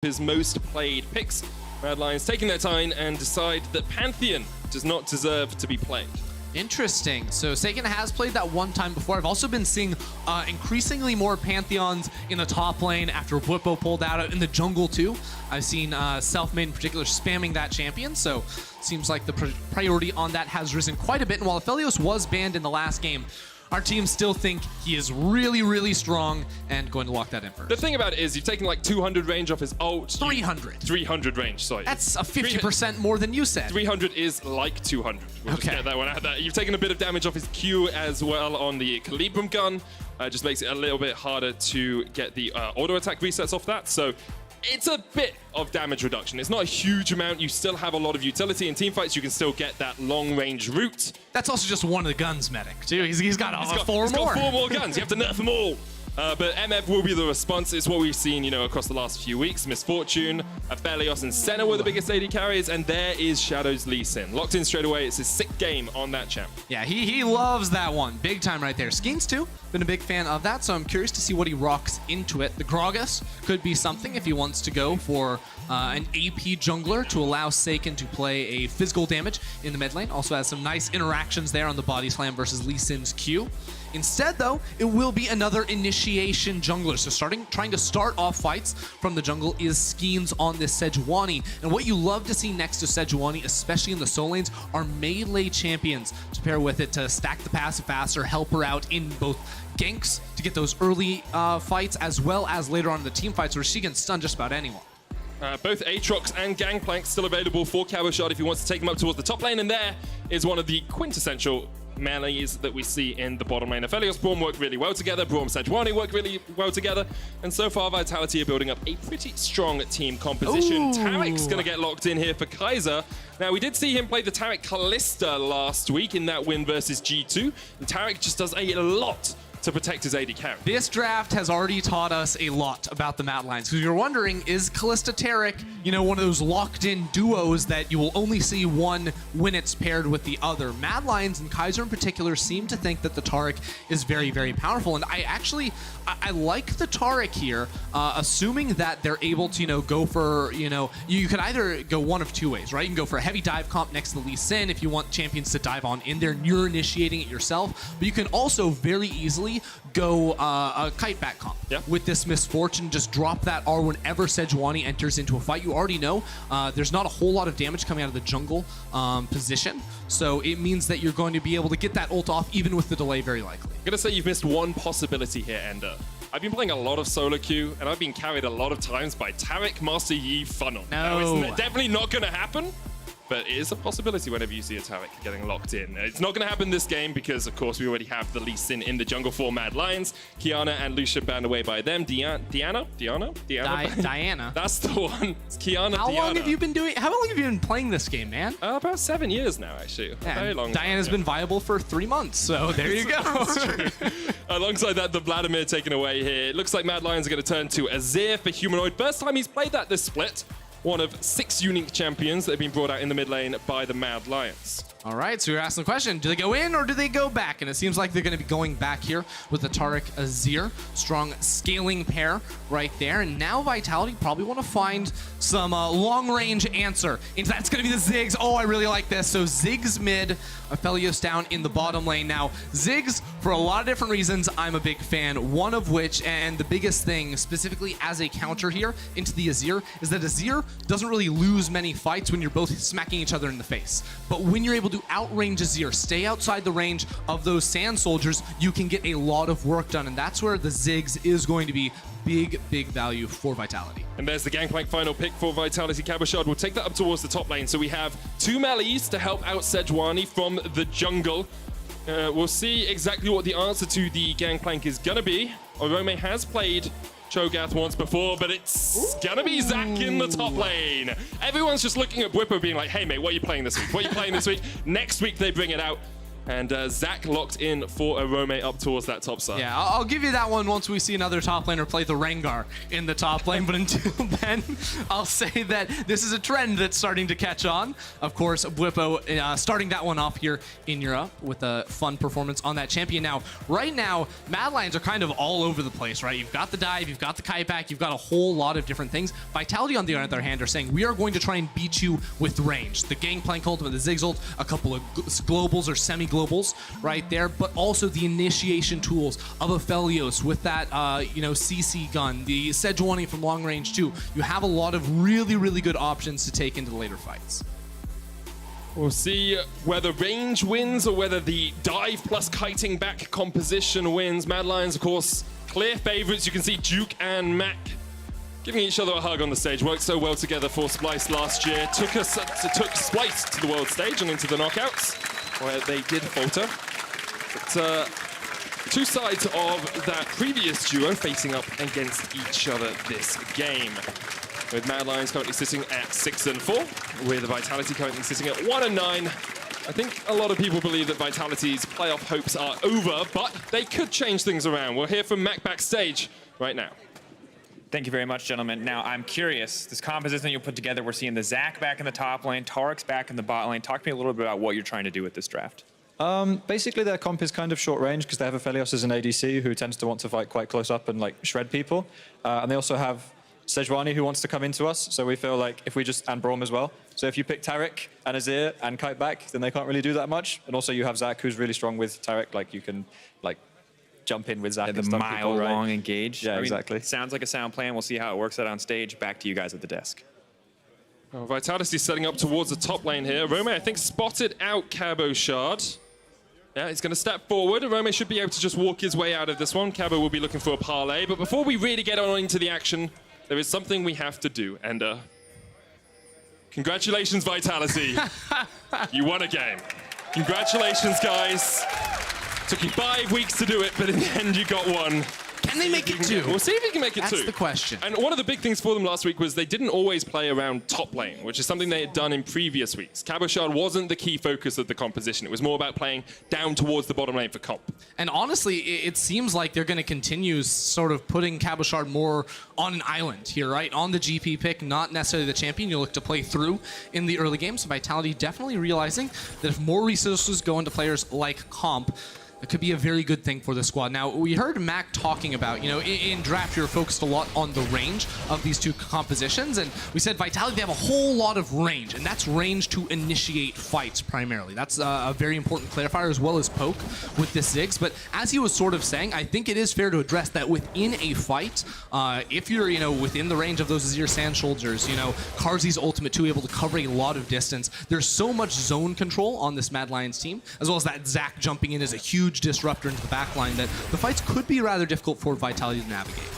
his most played picks. Mad Lions taking their time and decide that Pantheon does not deserve to be played. Interesting. So Sagan has played that one time before. I've also been seeing increasingly more Pantheons in the top lane after Whippo pulled out in the jungle too. I've seen Selfmade in particular spamming that champion, so seems like the priority on that has risen quite a bit. And while Aphelios was banned in the last game, our teams still think he is really, really strong and going to lock that in first. The thing about it is you've taken like 200 range off his ult. 300. 300 range, sorry. That's a 50% more than you said. 300 is like 200. We'll just get that one out there. You've taken a bit of damage off his Q as well on the Calibrum gun. Just makes it a little bit harder to get the auto attack resets off that. So it's a bit of damage reduction. It's not a huge amount. You still have a lot of utility in teamfights. You can still get that long-range route. That's also just one of the guns medic, too. He's got four more. He's got 4 more guns. You have to nerf them all. But MF will be the response. It's what we've seen, you know, across the last few weeks. Misfortune, Aphelios, and Senna were the biggest AD carries, and there is Shadow's Lee Sin. Locked in straight away. It's his 6th game on that champ. Yeah, he loves that one. Big time right there. Skeens, too. Been a big fan of that, so I'm curious to see what he rocks into it. The Gragas could be something if he wants to go for an AP jungler to allow Saken to play a physical damage in the mid lane. Also has some nice interactions there on the body slam versus Lee Sin's Q. Instead, though, it will be another initiation jungler. So trying to start off fights from the jungle is Skeens on this Sejuani. And what you love to see next to Sejuani, especially in the solo lanes, are melee champions to pair with it to stack the passive faster, help her out in both ganks to get those early fights, as well as later on in the team fights where she can stun just about anyone. Both Aatrox and Gangplank still available for Cabochard if he wants to take him up towards the top lane, and there is one of the quintessential melees that we see in the bottom lane. Aphelios Braum work really well together, Braum Sejuani work really well together, and so far Vitality are building up a pretty strong team composition. Tarek's going to get locked in here for Kaiser. Now, we did see him play the Tarek Kalista last week in that win versus G2, and Tarek just does a lot to protect his AD carry. This draft has already taught us a lot about the Mad Lions. Because you're wondering, is Kalista Tarek, you know, one of those locked-in duos that you will only see one when it's paired with the other? Mad Lions and Kaiser in particular seem to think that the Tarek is very, very powerful. And I like the Tarek here, assuming that they're able to, you know, go for, you know, you could either go one of two ways, right? You can go for a heavy dive comp next to Lee Sin if you want champions to dive on in there and you're initiating it yourself. But you can also very easily go a kite back comp with this Misfortune. Just drop that R whenever Sejuani enters into a fight. You already know there's not a whole lot of damage coming out of the jungle position, so it means that you're going to be able to get that ult off even with the delay very likely. I'm gonna say you've missed one possibility here, Ender. I've been playing a lot of solo queue, and I've been carried a lot of times by Tarek Master Yi Funnel. No. Now, it's definitely not gonna happen, but it is a possibility whenever you see a Tarek getting locked in. It's not going to happen this game because, of course, we already have the Lee Sin in the jungle for Mad Lions. Kiana and Lucian banned away by them. Diana? Diana. That's the one. It's Kiana, How long have you been playing this game, man? About 7 years now, actually. Yeah, very long. Diana's been viable for 3 months, so there you go. Alongside that, the Vladimir taken away here. It looks like Mad Lions are going to turn to Azir for Humanoid. First time he's played that this split. One of 6 unique champions that have been brought out in the mid lane by the Mad Lions. All right, so you're asking the question, do they go in or do they go back? And it seems like they're going to be going back here with the Tarek Azir. Strong scaling pair right there. And now Vitality probably want to find some long-range answer into that. It's going to be the Ziggs. Oh, I really like this. So Ziggs mid, Aphelios down in the bottom lane. Now, Ziggs, for a lot of different reasons, I'm a big fan. One of which, and the biggest thing, specifically as a counter here into the Azir, is that Azir doesn't really lose many fights when you're both smacking each other in the face. But when you're able to outrange Azir, stay outside the range of those sand soldiers, you can get a lot of work done. And that's where the Ziggs is going to be big value for Vitality. And there's the Gangplank final pick for Vitality. Cabochard will take that up towards the top lane. So we have 2 melees to help out Sejuani from the jungle. We'll see exactly what the answer to the Gangplank is gonna be. Orome has played Cho'Gath once before, but it's gonna be Zach in the top lane. Everyone's just looking at Whippo being like, hey mate, what are you playing this week? What are you playing this week? Next week they bring it out. And Zach locked in for a Rome up towards that top side. Yeah, I'll give you that one once we see another top laner play the Rengar in the top lane. But until then, I'll say that this is a trend that's starting to catch on. Of course, Bwipo starting that one off here in Europe with a fun performance on that champion. Now, right now, Mad Lions are kind of all over the place, right? You've got the dive, you've got the kite back, you've got a whole lot of different things. Vitality, on the other hand, are saying, we are going to try and beat you with range. The Gangplank ultimate, the Ziggs ult, a couple of globals or semi-globals right there, but also the initiation tools of Aphelios with that, CC gun, the Sejuani from long range too. You have a lot of really, really good options to take into the later fights. We'll see whether range wins or whether the dive plus kiting back composition wins. Mad Lions, of course, clear favorites. You can see Duke and Mac giving each other a hug on the stage. Worked so well together for Splice last year. Took Splice to the world stage and into the knockouts, where they did falter. But two sides of that previous duo facing up against each other this game. With Mad Lions currently sitting at 6-4, with Vitality currently sitting at 1-9. I think a lot of people believe that Vitality's playoff hopes are over, but they could change things around. We'll hear from Mac backstage right now. Thank you very much, gentlemen. Now, I'm curious, this composition that you put together, we're seeing the Zac back in the top lane, Tarek's back in the bot lane. Talk to me a little bit about what you're trying to do with this draft. Basically, their comp is kind of short range because they have Aphelios as an ADC who tends to want to fight quite close up and like shred people. And they also have Sejuani who wants to come into us. So we feel like if we and Braum as well. So if you pick Tarek and Azir and kite back, then they can't really do that much. And also you have Zac who's really strong with Tarek. Like you can jump in with Zac and stun people, right? Mile-long engage. Yeah, exactly. Sounds like a sound plan. We'll see how it works out on stage. Back to you guys at the desk. Well, Vitality setting up towards the top lane here. Rome, I think, spotted out Cabo Shard. Yeah, he's going to step forward. Rome should be able to just walk his way out of this one. Cabo will be looking for a parlay. But before we really get on into the action, there is something we have to do. And congratulations, Vitality. You won a game. Congratulations, guys. Took you 5 weeks to do it, but in the end, you got one. Can they make it two? We'll see if he can make it two. That's the question. And one of the big things for them last week was they didn't always play around top lane, which is something they had done in previous weeks. Cabo Shard wasn't the key focus of the composition. It was more about playing down towards the bottom lane for comp. And honestly, it seems like they're going to continue sort of putting Cabo Shard more on an island here, right? On the GP pick, not necessarily the champion you look to play through in the early games. So Vitality definitely realizing that if more resources go into players like comp, it could be a very good thing for the squad. Now, we heard Mac talking about, in draft, you're focused a lot on the range of these two compositions, and we said Vitality, they have a whole lot of range, and that's range to initiate fights primarily. That's a very important clarifier, as well as poke with this Ziggs. But as he was sort of saying, I think it is fair to address that within a fight, if you're, within the range of those Azir Sand Shoulders, Karzi's ultimate too, able to cover a lot of distance. There's so much zone control on this Mad Lions team, as well as that Zac jumping in as a huge disruptor into the backline, that the fights could be rather difficult for Vitality to navigate.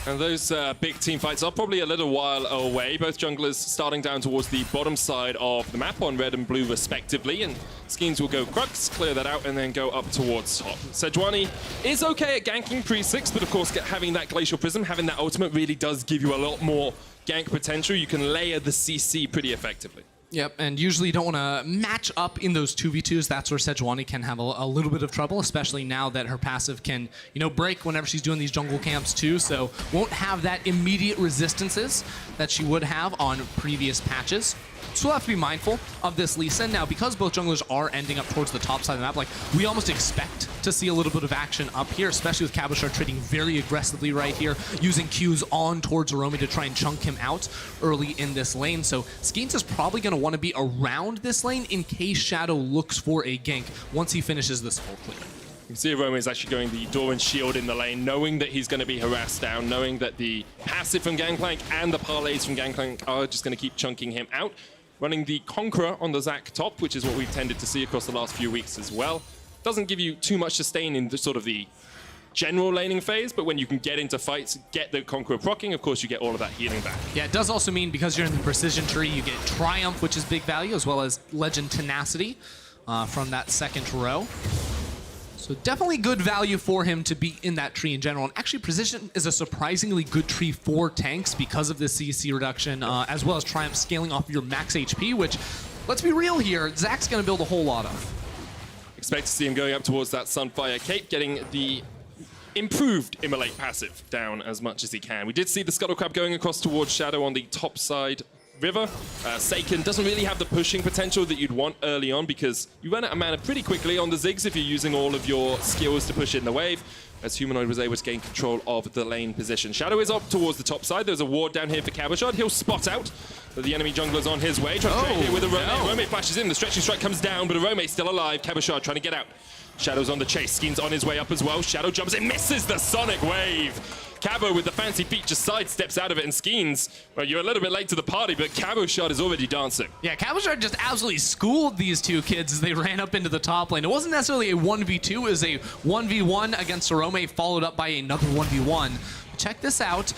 And those big team fights are probably a little while away. Both junglers starting down towards the bottom side of the map on red and blue respectively, and Skeens will go Crux, clear that out, and then go up towards top. Sejuani is okay at ganking pre-6, but of course having that Glacial Prism, having that ultimate really does give you a lot more gank potential. You can layer the CC pretty effectively. Yep, and usually you don't want to match up in those 2v2s. That's where Sejuani can have a little bit of trouble, especially now that her passive can, break whenever she's doing these jungle camps too, so won't have that immediate resistances that she would have on previous patches. So we'll have to be mindful of this Lee Sin. Now, because both junglers are ending up towards the top side of the map, we almost expect to see a little bit of action up here, especially with Cabo Shard trading very aggressively right here, using Qs on towards Aromi to try and chunk him out early in this lane. So Skeens is probably going to want to be around this lane in case Shadow looks for a gank once he finishes this full clear. You can see Aroma is actually going the Doran Shield in the lane, knowing that he's going to be harassed down, knowing that the passive from Gangplank and the parlays from Gangplank are just going to keep chunking him out. Running the Conqueror on the Zac top, which is what we've tended to see across the last few weeks as well. Doesn't give you too much sustain in the sort of the general laning phase, but when you can get into fights, get the Conqueror proccing, of course you get all of that healing back. Yeah, it does also mean because you're in the precision tree, you get Triumph, which is big value, as well as Legend Tenacity from that second row. So definitely good value for him to be in that tree in general. And actually, Precision is a surprisingly good tree for tanks because of the CC reduction, as well as Triumph scaling off your max HP, which, let's be real here, Zac's going to build a whole lot of. Expect to see him going up towards that Sunfire Cape, getting the improved Immolate passive down as much as he can. We did see the Scuttle Crab going across towards Shadow on the top side river. Seiken doesn't really have the pushing potential that you'd want early on because you run out of mana pretty quickly on the Ziggs if you're using all of your skills to push in the wave, as Humanoid was able to gain control of the lane position. Shadow is up towards the top side. There's a ward down here for Cabochard. He'll spot out the enemy jungler's on his way. Trying to trade here with Arome. Arome flashes in. The stretching strike comes down, but Arome's still alive. Cabochard trying to get out. Shadow's on the chase. Skeen's on his way up as well. Shadow jumps in, misses the Sonic Wave. Cabo with the fancy feet just sidesteps out of it, and Skeen's, well, you're a little bit late to the party, but Cabochard is already dancing. Yeah, Cabochard just absolutely schooled these two kids as they ran up into the top lane. It wasn't necessarily a 1v2, it was a 1v1 against Arome, followed up by another 1v1. Check this out.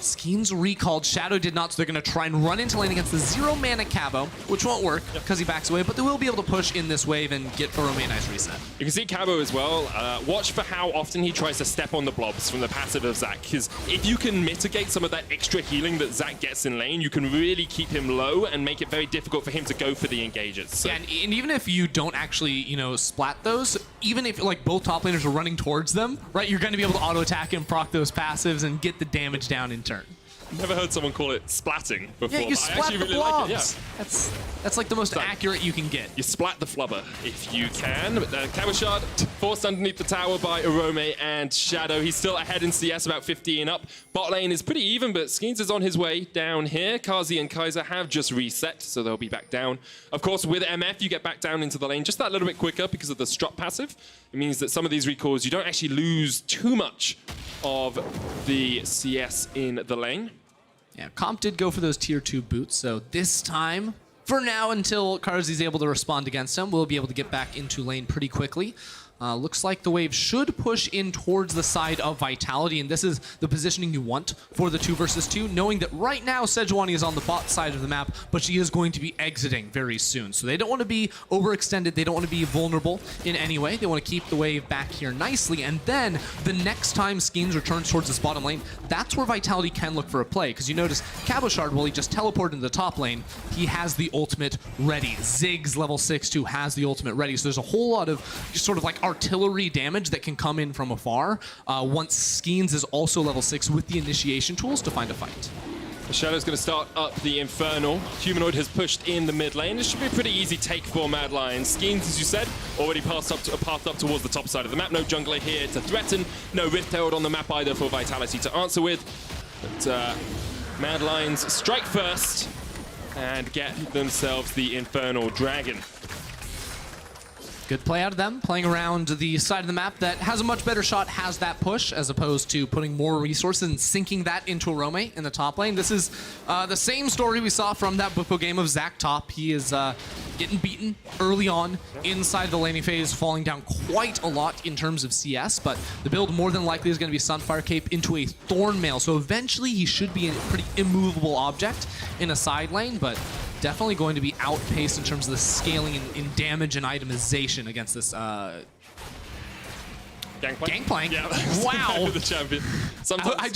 Skeen's recalled. Shadow did not, so they're going to try and run into lane against the 0 mana Cabo, which won't work because he backs away, but they will be able to push in this wave and get Arome a nice reset. You can see Cabo as well. Watch for how often he tries to step on the blobs from the passive of Zac, because if you can mitigate some of that extra healing that Zac gets in lane, you can really keep him low and make it very difficult for him to go for the engages. So. Yeah, and even if you don't actually, you know, splat those, even if like both top laners are running towards them, right, you're going to be able to auto attack and proc those passives and get the damage down in turn. Never heard someone call it splatting before. Yeah, you splat the really blobs. like it, yeah. That's like the most accurate you can get. You splat the flubber if you can. But Cabochard forced underneath the tower by Arome and Shadow. He's still ahead in CS, about 15 up. Bot lane is pretty even, but Skeens is on his way down here. Kazi and Kaiser have just reset, so they'll be back down. Of course, with MF, you get back down into the lane just that little bit quicker because of the strut passive. It means that some of these recalls, you don't actually lose too much of the CS in the lane. Yeah, Comp did go for those tier 2 boots, so this time, for now, until Karzi's able to respond against him, we'll be able to get back into lane pretty quickly. Looks like the wave should push in towards the side of Vitality, and this is the positioning you want for the 2 versus 2, knowing that right now Sejuani is on the bot side of the map, but she is going to be exiting very soon. So they don't want to be overextended, they don't want to be vulnerable in any way. They want to keep the wave back here nicely, and then the next time Skeens returns towards this bottom lane, that's where Vitality can look for a play, because you notice Cabochard, while he just teleported into the top lane, he has the ultimate ready. Ziggs level 6-2 has the ultimate ready, so there's a whole lot of just sort of like artillery damage that can come in from afar once Skeens is also level 6 with the initiation tools to find a fight. The Shadow's going to start up the Infernal. Humanoid has pushed in the mid lane. This should be a pretty easy take for Mad Lions. Skeens, as you said, already passed up pathed up towards the top side of the map. No jungler here to threaten. No Rift Herald on the map either for Vitality to answer with. But Mad Lions strike first and get themselves the Infernal Dragon. Good play out of them, playing around the side of the map that has a much better shot, has that push, as opposed to putting more resources and sinking that into Arome in the top lane. This is the same story we saw from that Bufo game of Zac top. He is getting beaten early on inside the laning phase, falling down quite a lot in terms of CS, but the build more than likely is going to be Sunfire Cape into a Thornmail, so eventually he should be a pretty immovable object in a side lane, but definitely going to be outpaced in terms of the scaling in damage and itemization against this Gangplank? Yeah. Wow. The champion.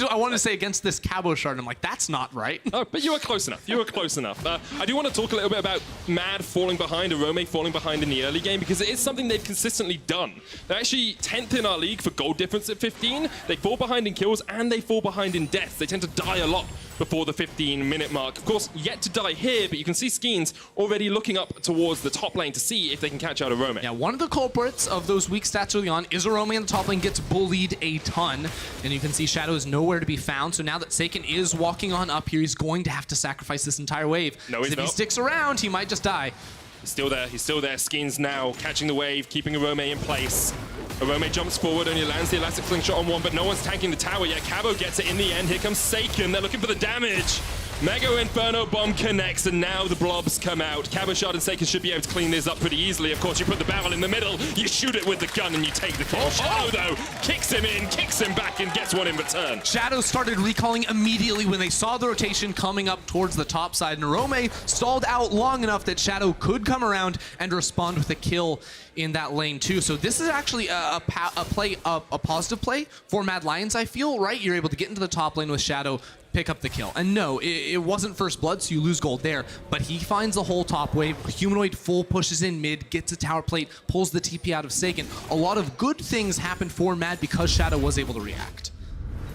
I want to say against this Cabochard, and I'm like, that's not right. Oh, but you were close enough. You were close enough. I do want to talk a little bit about Mad falling behind, Arome falling behind in the early game, because it is something they've consistently done. They're actually 10th in our league for gold difference at 15. They fall behind in kills, and they fall behind in deaths. They tend to die a lot before the 15-minute mark. Of course, yet to die here, but you can see Skeens already looking up towards the top lane to see if they can catch out Arome. Yeah, one of the culprits of those weak stats early on is Arome in the top lane gets bullied a ton, and you can see Shadow is nowhere to be found, so now that Seiken is walking on up here, he's going to have to sacrifice this entire wave. No, he's if he sticks around, he might just die. He's still there. He's still there. Skeens now catching the wave, keeping Arome in place. Arome jumps forward, only lands the elastic slingshot on one, but no one's tanking the tower yet. Cabo gets it in the end. Here comes Seiken. They're looking for the damage. Mega Inferno Bomb connects, and now the blobs come out. Cabochard and Seiken should be able to clean this up pretty easily. Of course, you put the barrel in the middle, you shoot it with the gun, and you take the kill. Shadow, though, kicks him in, kicks him back, and gets one in return. Shadow started recalling immediately when they saw the rotation coming up towards the top side, and Arome stalled out long enough that Shadow could come around and respond with a kill in that lane too. So this is actually a positive play for Mad Lions, I feel, right? You're able to get into the top lane with Shadow, pick up the kill. And no, it wasn't first blood, so you lose gold there, but he finds the whole top wave. Humanoid full pushes in mid, gets a tower plate, pulls the TP out of Seiken. A lot of good things happened for Mad because Shadow was able to react.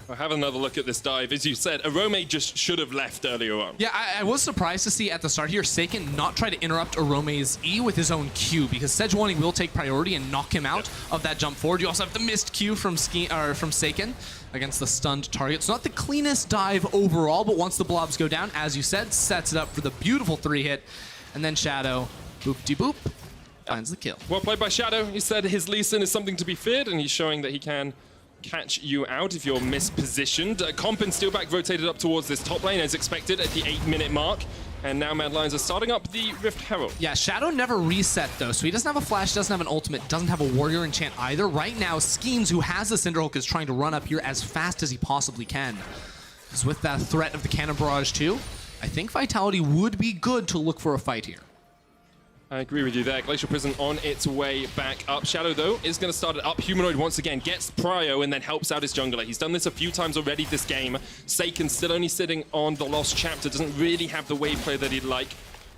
We'll have another look at this dive. As you said, Arome just should have left earlier on. Yeah, I was surprised to see at the start here Seiken not try to interrupt Arome's E with his own Q, because Sejuani will take priority and knock him out of that jump forward. You also have the missed Q from Seiken against the stunned target. It's not the cleanest dive overall, but once the blobs go down, as you said, sets it up for the beautiful 3-hit. And then Shadow, boop-de-boop, finds the kill. Well played by Shadow. He said his Lee Sin is something to be feared, and he's showing that he can catch you out if you're mispositioned. Comp and Steelback rotated up towards this top lane as expected at the 8-minute mark. And now Mad Lions are starting up the Rift Herald. Yeah, Shadow never reset though, so he doesn't have a flash, doesn't have an ultimate, doesn't have a warrior enchant either. Right now, Schemes, who has the Cinderhulk, is trying to run up here as fast as he possibly can. Because with that threat of the Cannon Barrage too, I think Vitality would be good to look for a fight here. I agree with you there. Glacial Prison on its way back up. Shadow, though, is going to start it up. Humanoid once again gets Prio and then helps out his jungler. He's done this a few times already this game. Seiken still only sitting on the Lost Chapter. Doesn't really have the wave play that he'd like.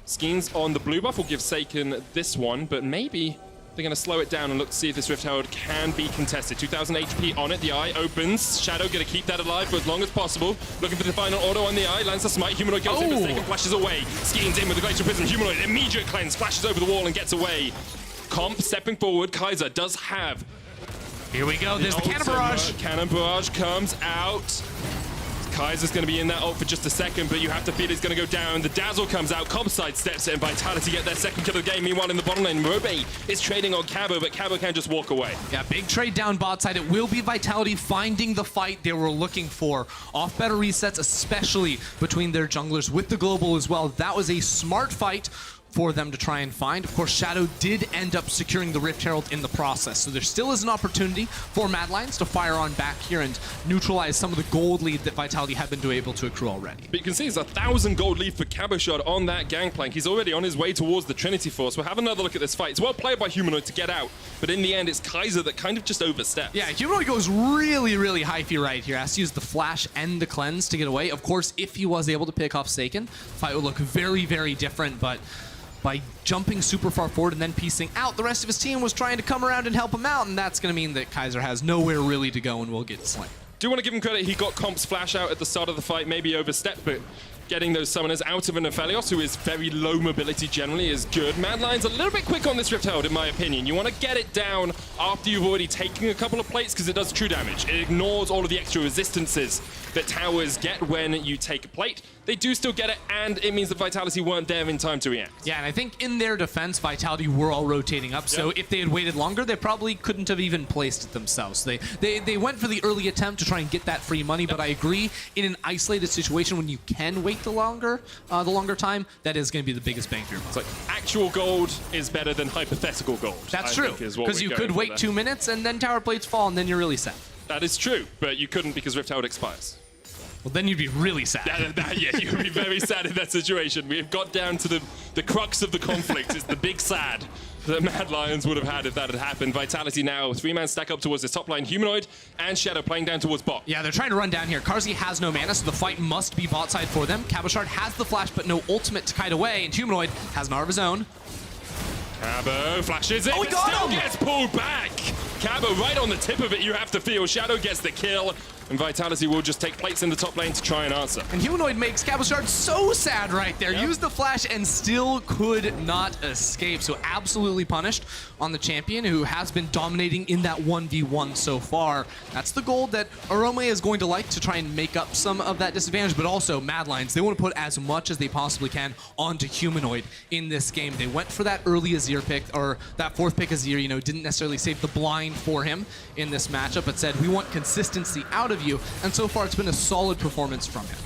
Schemes on the blue buff will give Seiken this one, but maybe they're going to slow it down and look to see if this Rift Herald can be contested. 2,000 HP on it. The Eye opens. Shadow going to keep that alive for as long as possible. Looking for the final auto on the Eye. Lands the smite. Humanoid goes in, but Seiken flashes away. Schemes in with the Glacial Prison. Humanoid, immediate cleanse, flashes over the wall and gets away. Comp stepping forward. Kaiser does have. Here we go. There's the Cannon Barrage. Cannon Barrage comes out. Kaiser's going to be in that ult for just a second, but you have to feel he's going to go down. The Dazzle comes out, Comp sidesteps it, and Vitality get their second kill of the game. Meanwhile, in the bottom lane, Robe is trading on Cabo, but Cabo can just walk away. Yeah, big trade down bot side. It will be Vitality finding the fight they were looking for. Off better resets, especially between their junglers with the global as well. That was a smart fight for them to try and find. Of course, Shadow did end up securing the Rift Herald in the process, so there still is an opportunity for Mad Lions to fire on back here and neutralize some of the gold lead that Vitality have been able to accrue already. But you can see it's 1,000 gold lead for Cabochard on that gangplank. He's already on his way towards the Trinity Force. We'll have another look at this fight. It's well played by Humanoid to get out, but in the end, it's Kaiser that kind of just oversteps. Yeah, Humanoid goes really, really hyphy right here. Has to use the flash and the cleanse to get away. Of course, if he was able to pick off Seiken, fight would look very, very different, but by jumping super far forward and then piecing out, the rest of his team was trying to come around and help him out, and that's going to mean that Kaiser has nowhere really to go and will get slain. Do want to give him credit. He got Comp's flash out at the start of the fight, maybe overstepped, but getting those summoners out of an Aphelios, who is very low mobility generally, is good. Mad Lion's a little bit quick on this Rift Herald, in my opinion. You want to get it down after you've already taken a couple of plates, because it does true damage. It ignores all of the extra resistances that towers get when you take a plate. They do still get it, and it means that Vitality weren't there in time to react. Yeah, and I think in their defense, Vitality were all rotating up, so if they had waited longer, they probably couldn't have even placed it themselves. They went for the early attempt to try and get that free money, but I agree, in an isolated situation when you can wait the longer time, that is going to be the biggest bang for your buck. It's like, actual gold is better than hypothetical gold. That's true, because you could wait 2 minutes and then tower plates fall and then you're really set. That is true, but you couldn't because Rift Herald expires. Well, then you'd be really sad. Yeah, you'd be very sad in that situation. We have got down to the crux of the conflict. It's the big sad that Mad Lions would have had if that had happened. Vitality now, 3-man stack up towards this top line. Humanoid and Shadow playing down towards bot. Yeah, they're trying to run down here. Karzi has no mana, so the fight must be bot side for them. Cabochard has the flash, but no ultimate to kite away, and Humanoid has an R of his own. Cabo flashes it, he but got still him! gets pulled back. Cabo right on the tip of it, you have to feel. Shadow gets the kill, and Vitality will just take plates in the top lane to try and answer. And Humanoid makes Cabochard so sad right there. Used the flash and still could not escape. So absolutely punished on the champion, who has been dominating in that 1v1 so far. That's the gold that Arome is going to like to try and make up some of that disadvantage, but also Mad Lions, they want to put as much as they possibly can onto Humanoid in this game. They went for that early Azir pick, or that fourth pick Azir, you know, didn't necessarily save the blind for him in this matchup, but said, we want consistency out of you, and so far it's been a solid performance from him.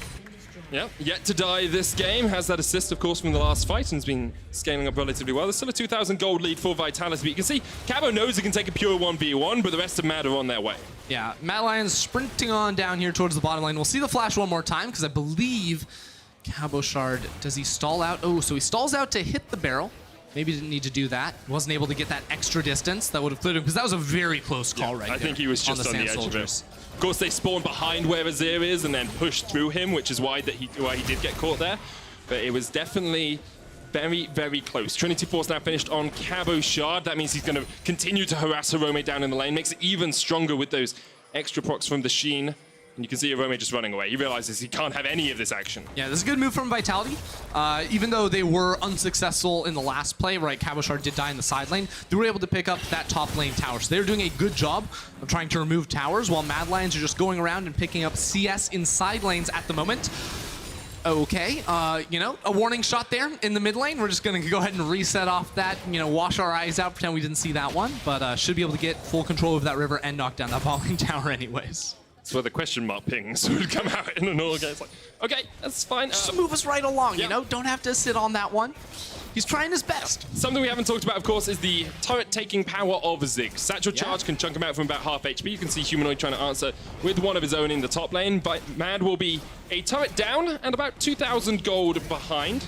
Yeah, yet to die this game. Has that assist, of course, from the last fight and has been scaling up relatively well. There's still a 2,000 gold lead for Vitality, but you can see Cabo knows he can take a pure 1v1, but the rest of Mad are on their way. Yeah, Mad Lions sprinting on down here towards the bottom lane. We'll see the flash one more time, because I believe Cabochard, does he stall out? Oh, so he stalls out to hit the barrel. Maybe didn't need to do that. Wasn't able to get that extra distance that would have cleared him, because that was a very close call right there. I think he was just on the Sand edge Soldiers. of it. Of course, they spawned behind where Azir is and then pushed through him, which is why he did get caught there. But it was definitely very, very close. Trinity Force now finished on Cabo Shard. That means he's going to continue to harass Hirome down in the lane. Makes it even stronger with those extra procs from the Sheen. And you can see Hirome just running away. He realizes he can't have any of this action. Yeah, this is a good move from Vitality. Even though they were unsuccessful in the last play, right, Cabo Shard did die in the side lane, they were able to pick up that top lane tower. So they're doing a good job of trying to remove towers, while Mad Lions are just going around and picking up CS in side lanes at the moment. Okay, you know, a warning shot there in the mid lane. We're just going to go ahead and reset off that, you know, wash our eyes out, pretend we didn't see that one, but should be able to get full control of that river and knock down that bot lane tower anyways. That's where the question mark pings would come out in an all game. It's like, okay, that's fine. Just move us right along, yeah. you know? Don't have to sit on that one. He's trying his best. Something we haven't talked about, of course, is the turret-taking power of Zig. Satchel Charge can chunk him out from about half HP. You can see Humanoid trying to answer with one of his own in the top lane, but Mad will be a turret down and about 2,000 gold behind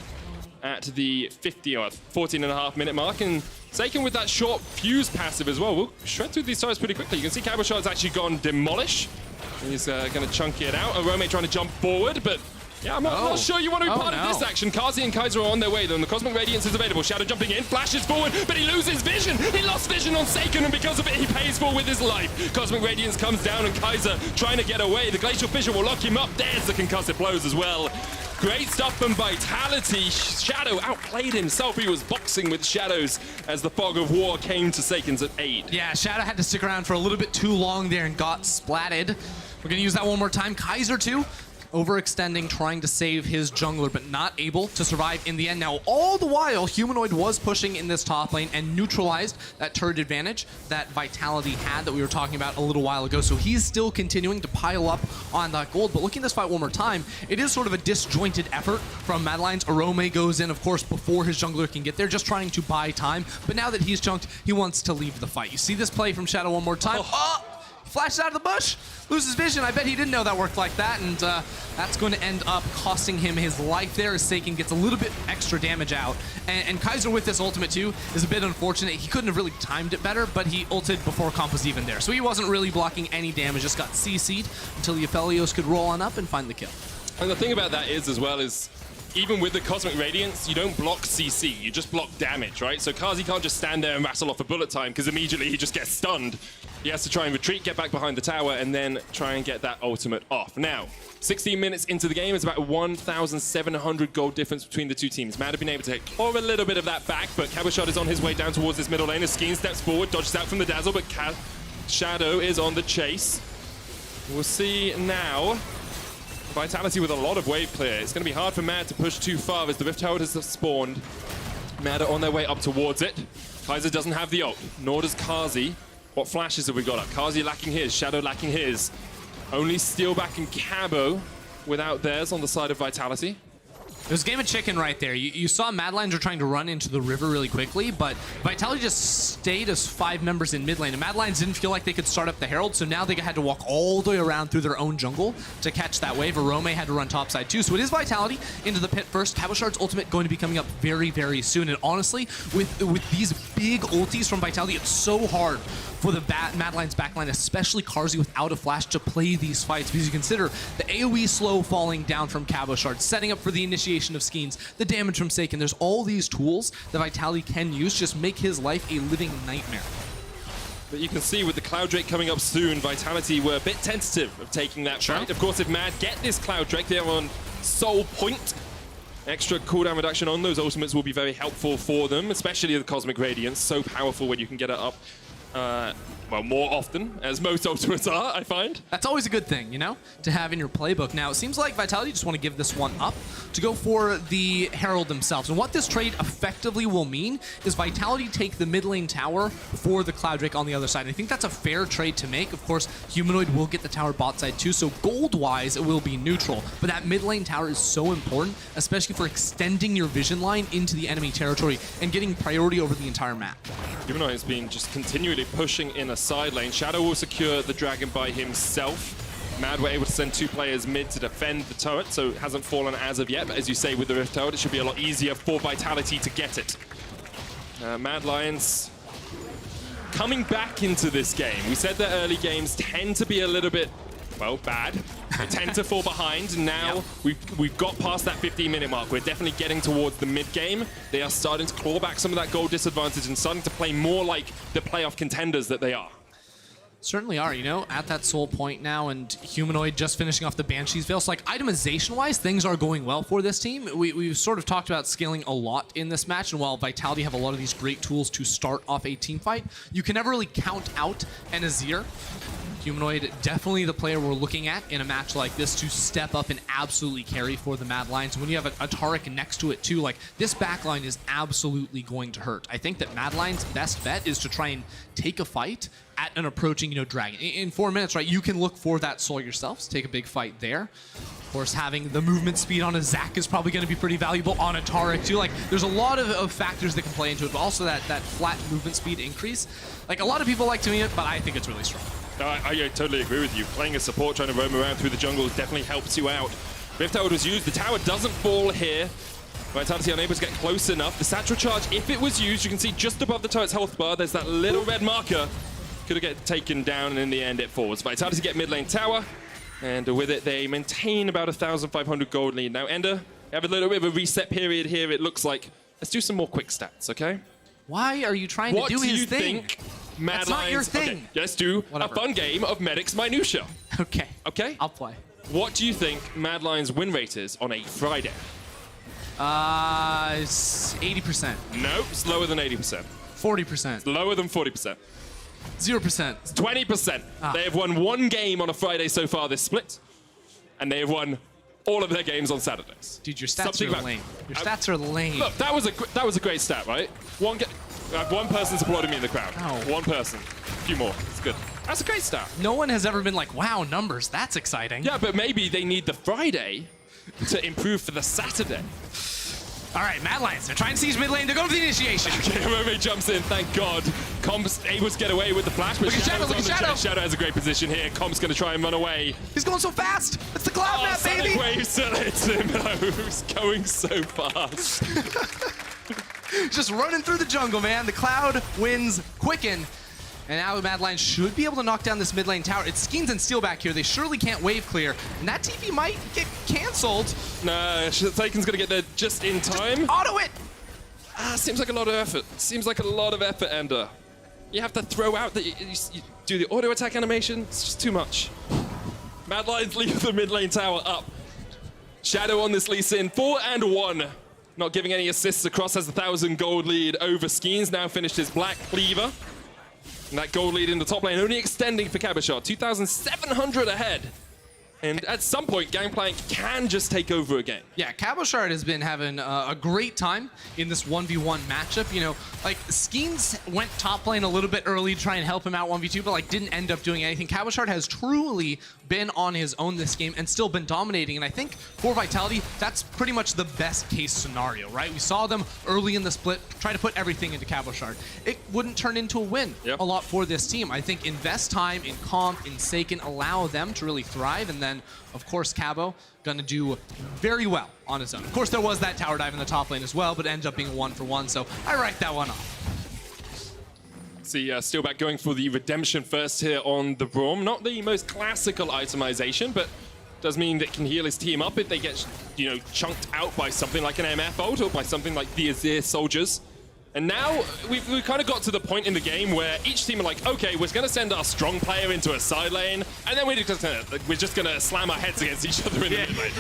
at the 50 or 14.5 minute mark. And Seiken with that short fuse passive as well will shred through these turrets pretty quickly. You can see Cabo Shard's actually gone Demolish. He's going to chunk it out. Hirome trying to jump forward, but yeah, I'm not sure you want to be part of this action. Kazi and Kaiser are on their way, though, and the Cosmic Radiance is available. Shadow jumping in, flashes forward, but he loses vision. He lost vision on Seiken, and because of it, he pays for with his life. Cosmic Radiance comes down, and Kaiser trying to get away. The Glacial Fissure will lock him up. There's the concussive blows as well. Great stuff from Vitality. Shadow outplayed himself. He was boxing with shadows as the fog of war came to Seiken's aid. Yeah, Shadow had to stick around for a little bit too long there and got splatted. We're going to use that one more time. Kaiser, too, overextending, trying to save his jungler, but not able to survive in the end. Now, all the while, Humanoid was pushing in this top lane and neutralized that turret advantage that Vitality had that we were talking about a little while ago. So he's still continuing to pile up on that gold. But looking at this fight one more time, it is sort of a disjointed effort from Mad Lions. Hirome goes in, of course, before his jungler can get there, just trying to buy time. But now that he's chunked, he wants to leave the fight. You see this play from Shadow one more time. Flashes out of the bush, loses vision. I bet he didn't know that worked like that, and that's going to end up costing him his life there as Seiken gets a little bit extra damage out. And Kaiser with this ultimate too is a bit unfortunate. He couldn't have really timed it better, but he ulted before comp was even there. So he wasn't really blocking any damage, just got CC'd until the Aphelios could roll on up and find the kill. And the thing about that is, as well, is even with the Cosmic Radiance, you don't block CC, you just block damage, right? So Kazi can't just stand there and rattle off a bullet time, because immediately he just gets stunned. He has to try and retreat, get back behind the tower, and then try and get that ultimate off. Now, 16 minutes into the game, it's about 1,700 gold difference between the two teams. Mad have been able to claw a little bit of that back, but Cabo Shard is on his way down towards this middle lane. As Skeen steps forward, dodges out from the dazzle, but Shadow is on the chase. We'll see now. Vitality with a lot of wave clear. It's going to be hard for Mad to push too far as the Rift Herald has spawned. Mad are on their way up towards it. Kaiser doesn't have the ult, nor does Kazi. What flashes have we got up? Kazi lacking his, Shadow lacking his. Only Steelback and Cabo without theirs on the side of Vitality. It was a game of chicken right there. You saw Mad Lions were trying to run into the river really quickly, but Vitality just stayed as 5 members in mid lane. And Mad Lions didn't feel like they could start up the Herald, so now they had to walk all the way around through their own jungle to catch that wave. Hirome had to run topside too, so it is Vitality into the pit first. Cabo Shard's ultimate going to be coming up very, very soon. And honestly, with these big ultis from Vitality, it's so hard for the Mad Lions backline, especially Carzzy without a flash, to play these fights, because you consider the AoE slow falling down from Cabo Shard, setting up for the initiation of Skeens, the damage from Seiken. There's all these tools that Vitality can use, just make his life a living nightmare. But you can see with the Cloud Drake coming up soon, Vitality were a bit tentative of taking that fight. Of course, if Mad get this Cloud Drake, they're on soul point. Extra cooldown reduction on those ultimates will be very helpful for them, especially the Cosmic Radiance, so powerful when you can get it up. Well, more often, as most ultimates are, I find. That's always a good thing, you know, to have in your playbook. Now, it seems like Vitality just want to give this one up to go for the Herald themselves. And what this trade effectively will mean is Vitality take the mid lane tower for the Cloud Drake on the other side. And I think that's a fair trade to make. Of course, Humanoid will get the tower bot side too, so gold-wise, it will be neutral. But that mid lane tower is so important, especially for extending your vision line into the enemy territory and getting priority over the entire map. Humanoid has been just continually pushing in a side lane. Shadow will secure the dragon by himself. Mad were able to send 2 players mid to defend the turret, so it hasn't fallen as of yet. But as you say, with the Rift Herald, it should be a lot easier for Vitality to get it. Mad Lions coming back into this game. We said that early games tend to be a little bit, well, bad. They tend to fall behind. Now we've got past that 15-minute mark. We're definitely getting towards the mid-game. They are starting to claw back some of that goal disadvantage and starting to play more like the playoff contenders that they are. Certainly are, you know, at that soul point now, and Humanoid just finishing off the Banshee's Veil. So, like, itemization-wise, things are going well for this team. We've sort of talked about scaling a lot in this match, and while Vitality have a lot of these great tools to start off a team fight, you can never really count out an Azir. Humanoid, definitely the player we're looking at in a match like this to step up and absolutely carry for the Mad Lions. When you have a Taric next to it too, like, this backline is absolutely going to hurt. I think that Mad Lions' best bet is to try and take a fight at an approaching, you know, dragon. In 4 minutes, right, you can look for that soul yourselves, take a big fight there. Of course, having the movement speed on a Zac is probably going to be pretty valuable on a Taric too. Like, there's a lot of factors that can play into it, but also that flat movement speed increase. Like, a lot of people like to it, but I think it's really strong. I totally agree with you. Playing a support, trying to roam around through the jungle definitely helps you out. Rift Tower was used. The tower doesn't fall here. Vitality unable to get close enough. The Satchel Charge, if it was used, you can see just above the turret's health bar, there's that little red marker. Could have get taken down, and in the end, it falls. Vitality get mid lane tower, and with it, they maintain about 1,500 gold lead. Now, Ender, you have a little bit of a reset period here, it looks like. Let's do some more quick stats, okay? Why are you trying to do his thing? What do you think Mad That's Lions... not your thing. Okay, let's do Whatever. a fun game of Medics Minutia. Okay. Okay? I'll play. What do you think Mad Lions' win rate is on a Friday? 80%. No, it's lower than 80%. 40%. Lower than 40%. 0%. 20%. They have won 1 game on a Friday so far this split, and they have won all of their games on Saturdays. Dude, your stats are lame. Your stats are lame. Look, that was a great stat, right? I have 1 person applauding me in the crowd. Oh. 1 person. A few more. It's good. That's a great stat. No one has ever been like, wow, numbers, that's exciting. Yeah, but maybe they need the Friday to improve for the Saturday. All right, Mad Lions, they're trying to seize mid lane. They're going for the initiation. Okay, Rome jumps in, thank God. Comp's able to get away with the flash, but Look at Shadow, look at Shadow. Shadow has a great position here. Comp's going to try and run away. He's going so fast. It's the cloud map, baby. Wave still hits him, though. He's going so fast. Just running through the jungle, man. The cloud wins quicken. And now the Mad Lions should be able to knock down this mid lane tower. It's Skeens and Steel back here. They surely can't wave clear. And that TP might get canceled. Nah, Taken's going to get there just in time. Just auto it. Seems like a lot of effort. Seems like a lot of effort, Ender. You have to throw out that you do the auto attack animation. It's just too much. Mad Lions leave the mid lane tower up. Shadow on this Lee Sin, 4 and 1. Not giving any assists across, has 1,000 gold lead over Skeens. Now finished his Black Cleaver. And that gold lead in the top lane only extending for Cabochard, 2,700 ahead. And at some point, Gangplank can just take over a game. Yeah, Cabochard has been having a great time in this 1v1 matchup. You know, like, Skeens went top lane a little bit early to try and help him out 1v2, but, like, didn't end up doing anything. Cabochard has truly been on his own this game and still been dominating. And I think for Vitality, that's pretty much the best case scenario, right? We saw them early in the split try to put everything into Cabochard. It wouldn't turn into a win a lot for this team. I think invest time in Comp, in Saken, allow them to really thrive, and then of course, Cabo gonna do very well on his own. Of course, there was that tower dive in the top lane as well, but it ended up being a 1-for-1, so I write that one off. See, Steelback going for the redemption first here on the Braum. Not the most classical itemization, but does mean that can heal his team up if they get, you know, chunked out by something like an MF ult or by something like the Azir soldiers. And now we've kind of got to the point in the game where each team are like, okay, we're going to send our strong player into a side lane, and then we're just going to slam our heads against each other in the mid lane.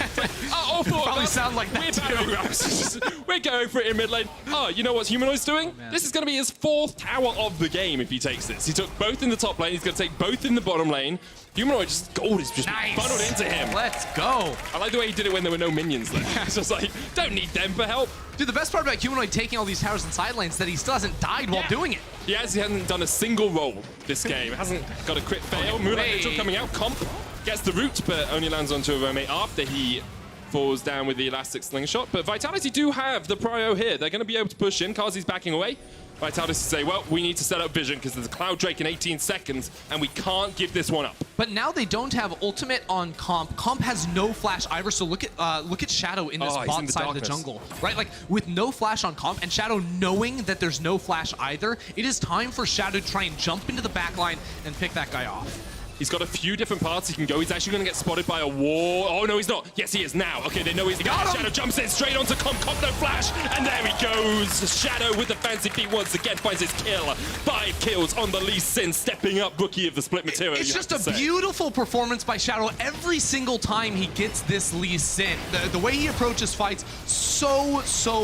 Probably sound like that too. We're going for it in mid lane. Oh, you know what Humanoid's doing? This is going to be his 4th tower of the game if he takes this. He took both in the top lane. He's going to take both in the bottom lane. Humanoid gold is just funneled into him. Let's go. I like the way he did it when there were no minions there. It's just like, don't need them for help. Dude, the best part about Humanoid taking all these towers and side lanes is that he still hasn't died while doing it. He hasn't done a single roll this game. Hasn't got a crit fail. Moonlight Vigil coming out. Comp gets the root, but only lands onto a Rome after he falls down with the elastic slingshot. But Vitality do have the prio here. They're going to be able to push in. Kazi's backing away. Vitality say, well, we need to set up vision because there's a Cloud Drake in 18 seconds, and we can't give this one up. But now they don't have ultimate on Comp. Comp has no flash either, so look at Shadow in this Oh, he's bot in the side of the darkness. jungle, right? Like, with no flash on Comp, and Shadow knowing that there's no flash either, it is time for Shadow to try and jump into the back line and pick that guy off. He's got a few different paths he can go. He's actually going to get spotted by a wall. Oh, no, he's not. Yes, he is now. Okay, they know he's there. Shadow jumps in straight onto Comp. Comp, no flash. And there he goes. Shadow with the fancy feet once again finds his kill. 5 kills on the Lee Sin, stepping up rookie of the split material. It's just a beautiful performance by Shadow every single time he gets this Lee Sin. The way he approaches fights, so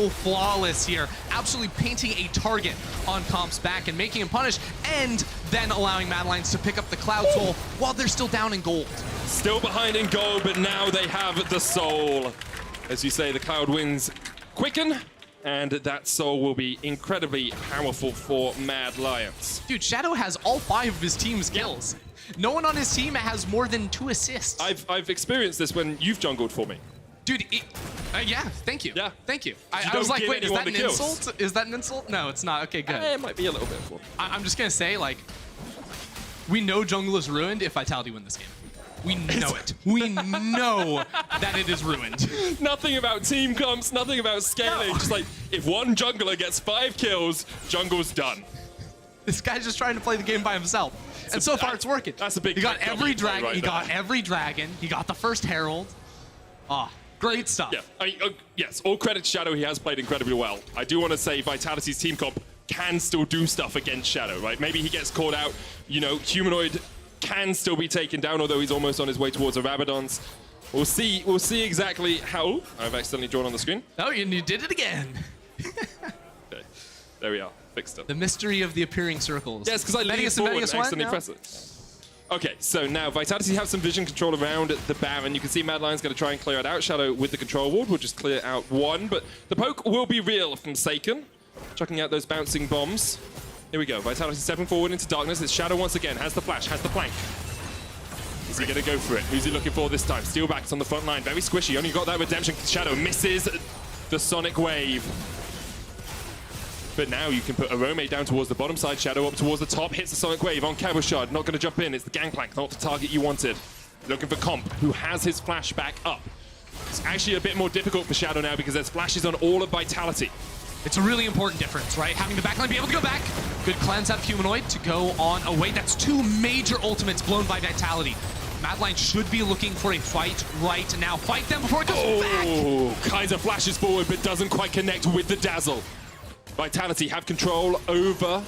flawless here. Absolutely painting a target on Comp's back and making him punish, and then allowing Mad Lions to pick up the Cloud Soul while they're still down in gold. Still behind in gold, but now they have the soul. As you say, the Cloud wings quicken, and that soul will be incredibly powerful for Mad Lions. Dude, Shadow has all 5 of his team's kills. No one on his team has more than 2 assists. I've experienced this when you've jungled for me. Dude, yeah, thank you. Yeah. Thank you. I don't was like, give wait, is anyone that the an kills. insult? Is that an insult? No, it's not. Okay, good. It might be a little bit. I'm just gonna say, like, we know jungle is ruined if Vitality win this game. We know it. We know that it is ruined. Nothing about team comps, nothing about scaling. No. Just like, if one jungler gets 5 kills, jungle's done. This guy's just trying to play the game by himself. And so far, it's working. That's a big He got W every play dragon. right He there. got every dragon. He got the first herald. Ah, great stuff. Yeah, I mean, yes, all credit to Shadow, he has played incredibly well. I do want to say Vitality's team comp can still do stuff against Shadow, right? Maybe he gets caught out, you know, Humanoid can still be taken down, although he's almost on his way towards a Rabadon's. We'll see exactly how. I've accidentally drawn on the screen. Oh, and you did it again. Okay, there we are, fixed it. The mystery of the appearing circles. Yes, because I leaned Vegas forward and Vegas won? accidentally No? press it. Okay, so now Vitality have some vision control around the Baron. You can see Mad Lion's going to try and clear it out. Shadow with the control ward will just clear out one, but the poke will be real from Seiken, chucking out those bouncing bombs. Here we go, Vitality stepping forward into darkness. It's Shadow once again, has the flash, has the flank. Is he going to go for it? Who's he looking for this time? Steelback's on the front line, very squishy, only got that redemption. Shadow misses the Sonic Wave. But now you can put Arome down towards the bottom side, Shadow up towards the top, hits the Sonic Wave on Cabochard, not going to jump in, it's the Gangplank, not the target you wanted. Looking for Comp, who has his flash back up. It's actually a bit more difficult for Shadow now because there's flashes on all of Vitality. It's a really important difference, right? Having the backline be able to go back. Good cleanse out of Humanoid to go on away. That's 2 major ultimates blown by Vitality. Madline should be looking for a fight right now. Fight them before it goes back. Oh, Kaiser flashes forward but doesn't quite connect with the Dazzle. Vitality have control over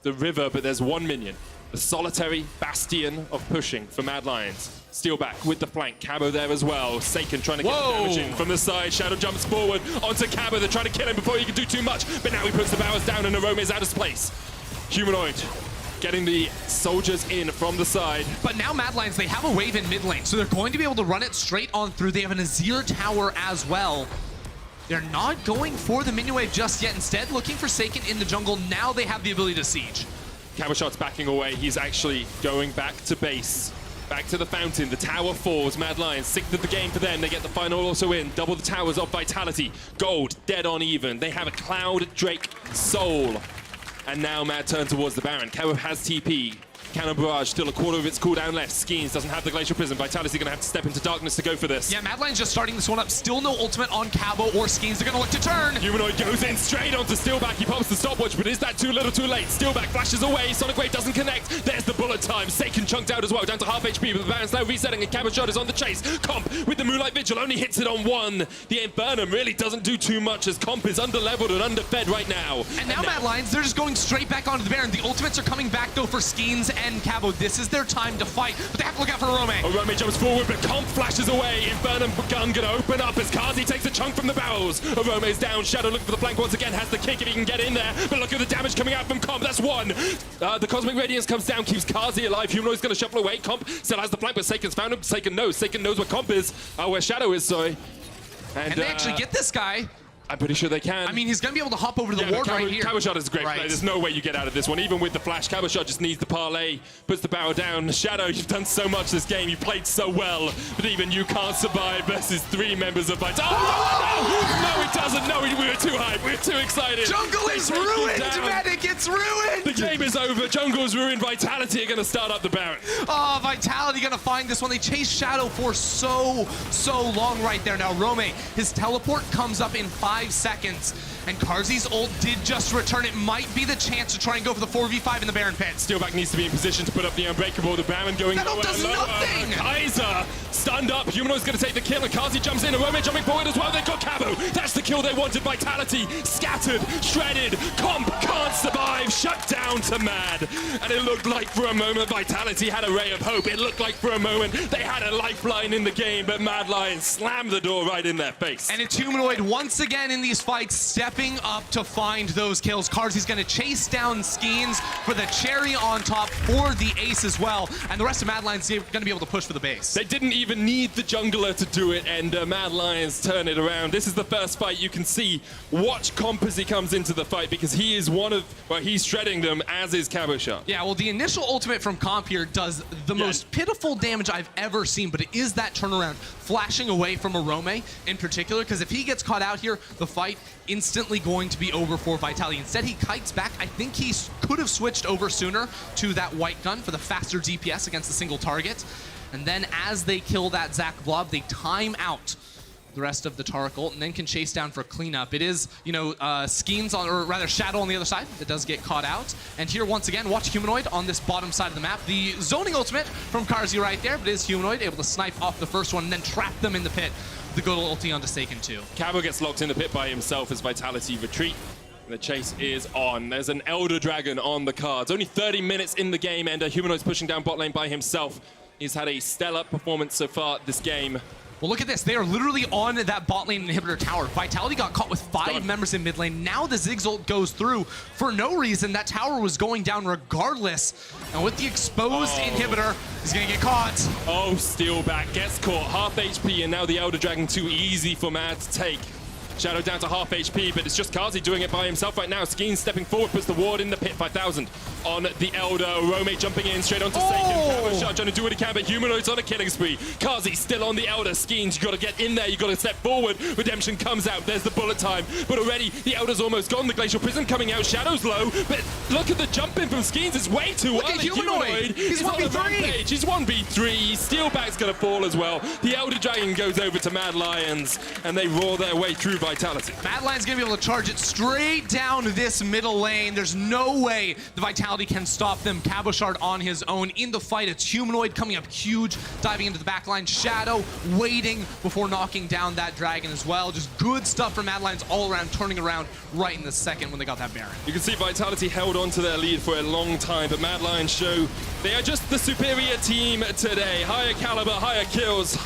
the river, but there's 1 minion. The solitary bastion of pushing for Mad Lions. Steelback with the flank, Cabo there as well. Seiken trying to get the damage in from the side. Shadow jumps forward onto Cabo. They're trying to kill him before he can do too much, but now he puts the barrels down and Arome is out of place. Humanoid getting the soldiers in from the side. But now Mad Lions, they have a wave in mid lane, so they're going to be able to run it straight on through. They have an Azir tower as well. They're not going for the minion wave just yet. Instead, looking for Seiken in the jungle. Now they have the ability to siege. Cabochard's backing away. He's actually going back to base. Back to the fountain. The tower falls. Mad Lions, 6th of the game for them. They get the final also in. Double the towers of Vitality. Gold, dead on even. They have a Cloud Drake Soul. And now Mad turn towards the Baron. Cabo has TP. Cannon Barrage, still a quarter of its cooldown left. Skeens doesn't have the Glacial Prism. Vitality gonna have to step into darkness to go for this. Yeah, Mad Lions just starting this one up. Still no ultimate on Cabo or Skeens. They're gonna look to turn. Humanoid goes in straight onto Steelback. He pops the stopwatch, but is that too little too late? Steelback flashes away. Sonic Wave doesn't connect. There's the bullet time. Seiken chunked out as well, down to half HP, but the Baron's now resetting and Cabochard is on the chase. Comp with the Moonlight Vigil only hits it on 1. The Infernum really doesn't do too much as Comp is underleveled and underfed right now. And now Mad Lions, they're just going straight back onto the Baron. The ultimates are coming back though for Skeens and Cabo. This is their time to fight, but they have to look out for Arome. Arome jumps forward, but Comp flashes away. Infernum gun gonna open up as Kazi takes a chunk from the barrels. Arome's down. Shadow looking for the flank once again. Has the kick if he can get in there. But look at the damage coming out from Comp. That's 1. The Cosmic Radiance comes down, keeps Kazi alive. Humanoid's gonna shuffle away. Comp still has the flank, but Seiken's found him. Seiken knows where Comp is. Where Shadow is, sorry. And they actually get this guy. I'm pretty sure they can. I mean, he's gonna be able to hop over to the ward right here. Cabochard is a great Right. play. There's no way you get out of this one. Even with the flash, Cabochard just needs the parlay, puts the barrel down. Shadow, you've done so much this game. You played so well, but even you can't survive versus 3 members of Vitality. Oh, no, he doesn't. No, we were too hyped. We're too excited. Jungle They is take it ruined, down. Medic, it's ruined! The game is over. Jungle's ruined. Vitality are going to start up the Baron. Oh, Vitality gonna find this one. They chase Shadow for so long right there. Now, Rome, his teleport comes up in 5 seconds, and Karzi's ult did just return. It might be the chance to try and go for the 4v5 in the Baron pit. Steelback needs to be in position to put up the Unbreakable. The Baron going That ult lower, does lower. nothing! Kaiser stunned up. Humanoid's going to take the kill, and Kazi jumps in. And Rome jumping forward as well. They got Cabo. That's the kill they wanted. Vitality scattered, shredded. Comp can't survive. Shut down to Mad. And it looked like for a moment Vitality had a ray of hope. It looked like for a moment they had a lifeline in the game, but Mad Lions slammed the door right in their face. And it's Humanoid once again in these fights, stepping up to find those kills. Karzi's gonna chase down Skeens for the cherry on top for the ace as well. And the rest of Mad Lions gonna be able to push for the base. They didn't even need the jungler to do it, and Mad Lions turn it around. This is the first fight you can see. Watch Comp as he comes into the fight, because he is he's shredding them, as is Caboshot. Yeah, well, the initial ultimate from Comp here does the most pitiful damage I've ever seen, but it is that turnaround, flashing away from a Rome in particular, because if he gets caught out here, the fight instantly going to be over for Vitality. Instead, he kites back. I think he could have switched over sooner to that white gun for the faster DPS against a single target. And then as they kill that Zac Blob, they time out the rest of the Taric ult and then can chase down for cleanup. It is, you know, Skeens on, or rather Shadow on the other side that does get caught out. And here once again, watch Humanoid on this bottom side of the map. The zoning ultimate from Karzi right there, but it is Humanoid able to snipe off the first one and then trap them in the pit. The good ulti onto Saken too. Cabo gets locked in the pit by himself as Vitality retreat. The chase is on. There's an Elder Dragon on the cards. Only 30 minutes in the game, and Humanoid's pushing down bot lane by himself. He's had a stellar performance so far this game. Well, look at this. They are literally on that bot lane inhibitor tower. Vitality got caught with 5 members in mid lane. Now the Ziggs ult goes through. For no reason, that tower was going down regardless. And with the exposed inhibitor, he's going to get caught. Oh, Steelback gets caught. Half HP, and now the Elder Dragon too easy for Mad to take. Shadow down to half HP, but it's just Karzi doing it by himself right now. Skeen stepping forward, puts the ward in the pit. 5,000 on the Elder. Rome jumping in straight onto Saken. Shot trying to do what he can, but Humanoid's on a killing spree. Karzi still on the Elder. Skeens, you got to get in there. You got to step forward. Redemption comes out. There's the bullet time, but already the Elder's almost gone. The Glacial Prison coming out. Shadow's low, but look at the jump in from Skeens. It's way too Look early. at Humanoid. He's on the 1v3. rampage. He's 1v3. Steelback's going to fall as well. The Elder Dragon goes over to Mad Lions, and they roar their way through Vitality. Mad Lions gonna be able to charge it straight down this middle lane. There's no way the Vitality can stop them. Caboshard on his own in the fight. It's Humanoid coming up huge, diving into the back line. Shadow waiting before knocking down that dragon as well. Just good stuff from Mad Lions all around, turning around right in the second when they got that Baron. You can see Vitality held on to their lead for a long time, but Mad Lions show they are just the superior team today. Higher caliber, higher kills,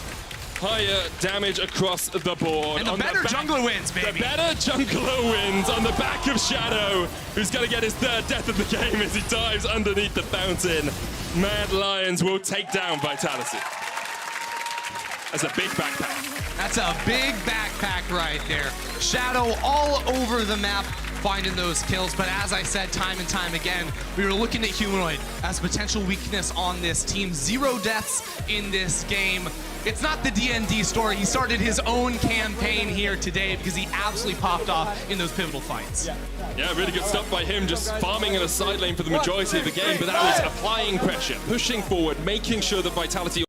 higher damage across the board. And the better jungler wins, baby. The better jungler wins on the back of Shadow, who's going to get his 3rd death of the game as he dives underneath the fountain. Mad Lions will take down Vitality. That's a big backpack. That's a big backpack right there. Shadow all over the map, finding those kills. But as I said time and time again, we were looking at Humanoid as potential weakness on this team. 0 deaths in this game. It's not the DND story. He started his own campaign here today because he absolutely popped off in those pivotal fights. Yeah, really good stuff by him, just farming in a side lane for the majority of the game, but that was applying pressure, pushing forward, making sure that Vitality